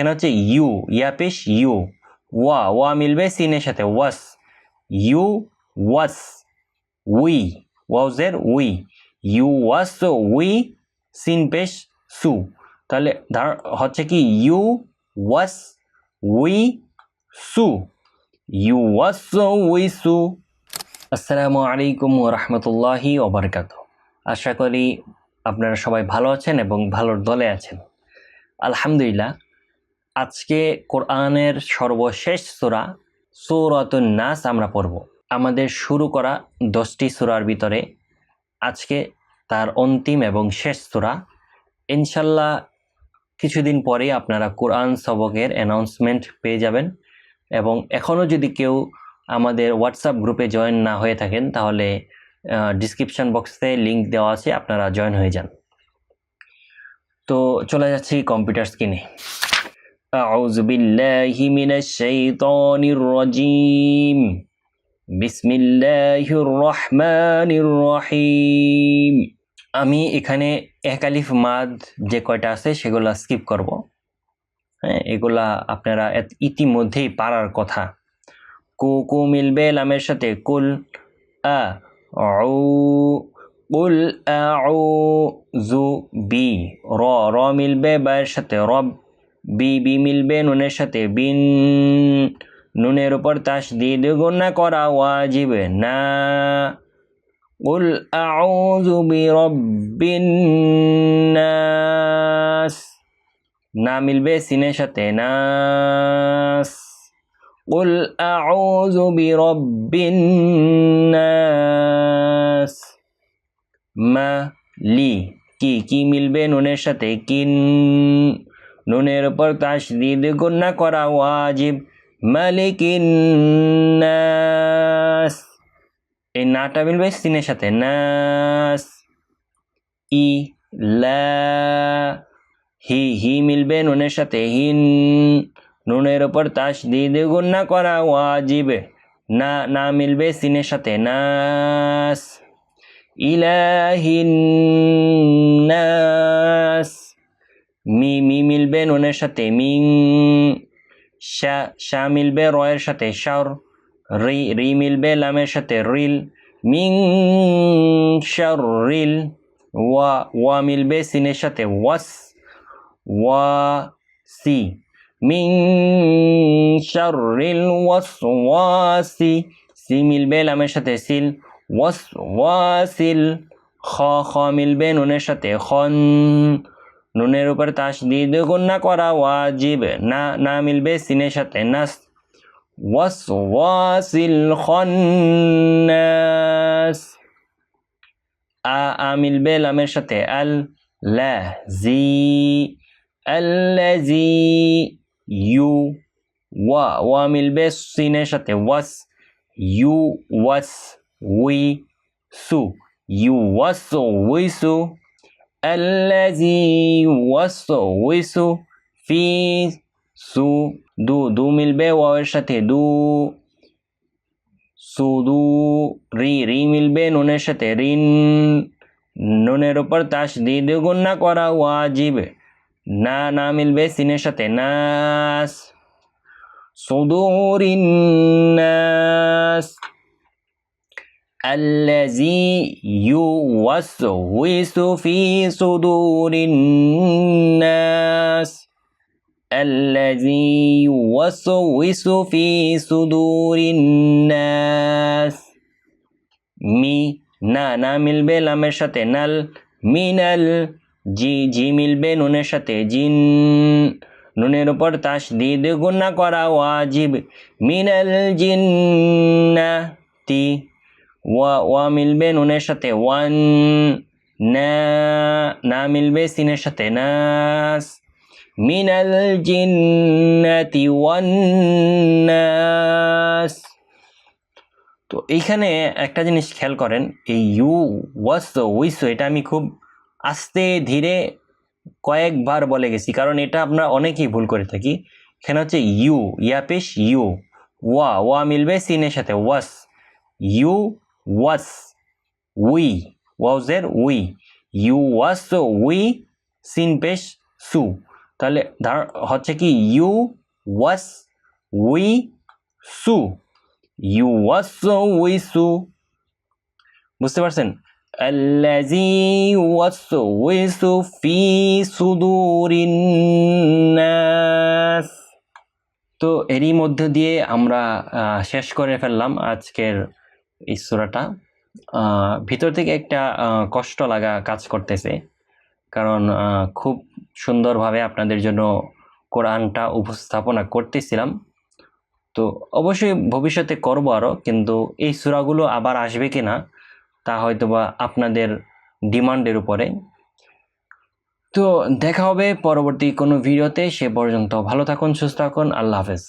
এখানে হচ্ছে ইউ, ইয়া পেশ ইউ, ওয়া মিলবে সিনের সাথে ওয়াস, ইউ ওয়াস, উই, ওয়াজের উই, ইউ ওয়াস উই, সিন পেশ সু। তাহলে হচ্ছে কি ইউ ওয়াস উই সু, ইউ ওয়াস উই সু। আসসালামু আলাইকুম ওয়া রাহমাতুল্লাহি ওয়া বারাকাতুহু। আশা করি আপনারা সবাই ভালো আছেন এবং ভালোর দলে আছেন। আলহামদুলিল্লাহ, আজকে কোরআনের সর্বশেষ সূরা সূরাতুন নাস আমরা পড়ব। আমাদের শুরু করা 10টি সূরার ভিতরে আজকে তার অন্তিম এবং শেষ সূরা। ইনশাল্লাহ কিছুদিন পরে আপনারা কোরআন সবকের অ্যানাউন্সমেন্ট পেয়ে যাবেন, এবং এখনও যদি কেউ আমাদের হোয়াটসঅ্যাপ গ্রুপে জয়েন না হয়ে থাকেন তাহলে ডিসক্রিপশন বক্সে লিংক দেওয়া আছে, আপনারা জয়েন হয়ে যান। তো চলে যাচ্ছি কম্পিউটার স্ক্রিনে। আউযু বিল্লাহি মিনাশ শাইতানির রাজীম, বিসমিল্লাহির রহমানির রহিম। আমি এখানে এক আলিফ মাদ যে কয়টা আছে সেগুলা স্কিপ করব। হ্যাঁ, এগুলা আপনারা ইতিমধ্যেই পারার কথা। কু মিলবে লামের সাথে কুল, আ উ, কুল আউযু বি, র মিলবে বায়ের সাথে রব, বি মিলবে নুনের সাথে বিন, নুনের উপর তাসদীদ গুণা করা ওয়াজিব না। কুল আউযু বিরাব্বিন নাস, না মিলবে সিনের সাথে নাস। কুল আউযু বিরাব্বিন নাস। কি মিলবে নুনের সাথে কিন, নুনের উপর তাসদীদ গুণা করা ওয়াজিব, মালিকিন নাস। এই নাটা মিলবে সিনের সাথে নাস। হি মিলবে নুনের সাথে হিন, নুনের উপর তাসদীদ গুণা করা ওয়াজিব, না মিলবে সিনের সাথে নাস। ইলাহিন নাস। মি মিলবে নুনের সাথে মিং, শা মিলবে রয়ের সাথে শার, রি মিলবে লামের সাথে রিল, মিং শার রিল। ওয়া মিলবে সিনের সাথে ওয়াস, ওয়াসি, মিং শাররিল ওয়াসওয়াসি। সি মিলবে লামের সাথে সিল, ওয়াসওয়াসিল। খ মিলবে নুনের সাথে খন, নুনের উপর তাসদীদ গুণা করা ওয়াজিব, না মিলবে সিনের সাথে নাস, ওয়াসওয়াসিল খান্নাস। আ মিলবে লামের সাথে আল, আল্লাযী, ইউ। ওয়া মিলবে সিনের সাথে ওয়াস, ইউ ওয়াস উই সু, ইউ ওয়াস উই সু। আল্লাযী ওয়াসওয়িসু ফি সু, দু মিলবে ওয়াওয়ের সাথে দু, সুদু। রি মিলবে নুনের সাথে রিন, নুনের উপর তাসদীদ গুণা করা ওয়াজিব, না মিলবে সিনের সাথে নাস। সুদুরিন নাস। আল্লাযী ইউওয়াসওয়িসু ফি সুদুরিন নাস, আল্লাযী ইউওয়াসওয়িসু ফি সুদুরিন নাস। না মিলবে লামের সাথে নাল, মিনাল। জি মিলবে নুনের সাথে জিন, নুনের উপর তাসদীদ গুণা করা ওয়াজিব, মিনাল জিন্নাতি। ওয়া মিলবে নুনের সাথে ওয়ান, না মিলবে সিনের সাথে নাস, মিনাল জিন্নাতি ওয়ান নাস। তো এইখানে একটা জিনিস খেয়াল করেন, এই ইউ ওয়াস উইস এটা আমি খুব আস্তে ধীরে কয়েকবার বলে গেছি, কারণ এটা আমরা অনেকেই ভুল করে থাকি। এখানে হচ্ছে ইউ, ইয়া পেশ ইউ, ওয়া মিলবে সিনের সাথে ওয়াস, ইউ ওয়াস উই, ওয়াজের উই, ইউ ওয়াস উই, সিন পেশ সু। তাহলে হচ্ছে কি ইউ ওয়াস উই সু, ইউ ওয়াস উই সু, বুঝতে পারছেন? আল্লাযী ওয়াসওয়িসু ফি সুদুরিন নাস। তো এরই মধ্য দিয়ে আমরা শেষ করে ফেললাম আজকের এই সূরাটা। ভিতর থেকে একটা কষ্ট লাগা কাজ করতেছে, কারণ খুব সুন্দরভাবে আপনাদের জন্য কোরআনটা উপস্থাপনা করতেছিলাম। তো অবশ্যই ভবিষ্যতে করব আরও, কিন্তু এই সূরাগুলো আবার আসবে কিনা তা হয়তোবা আপনাদের ডিমান্ডের উপরে। তো দেখা হবে পরবর্তী কোনো ভিডিওতে, সে পর্যন্ত ভালো থাকুন, সুস্থ থাকুন, আল্লাহ হাফেজ।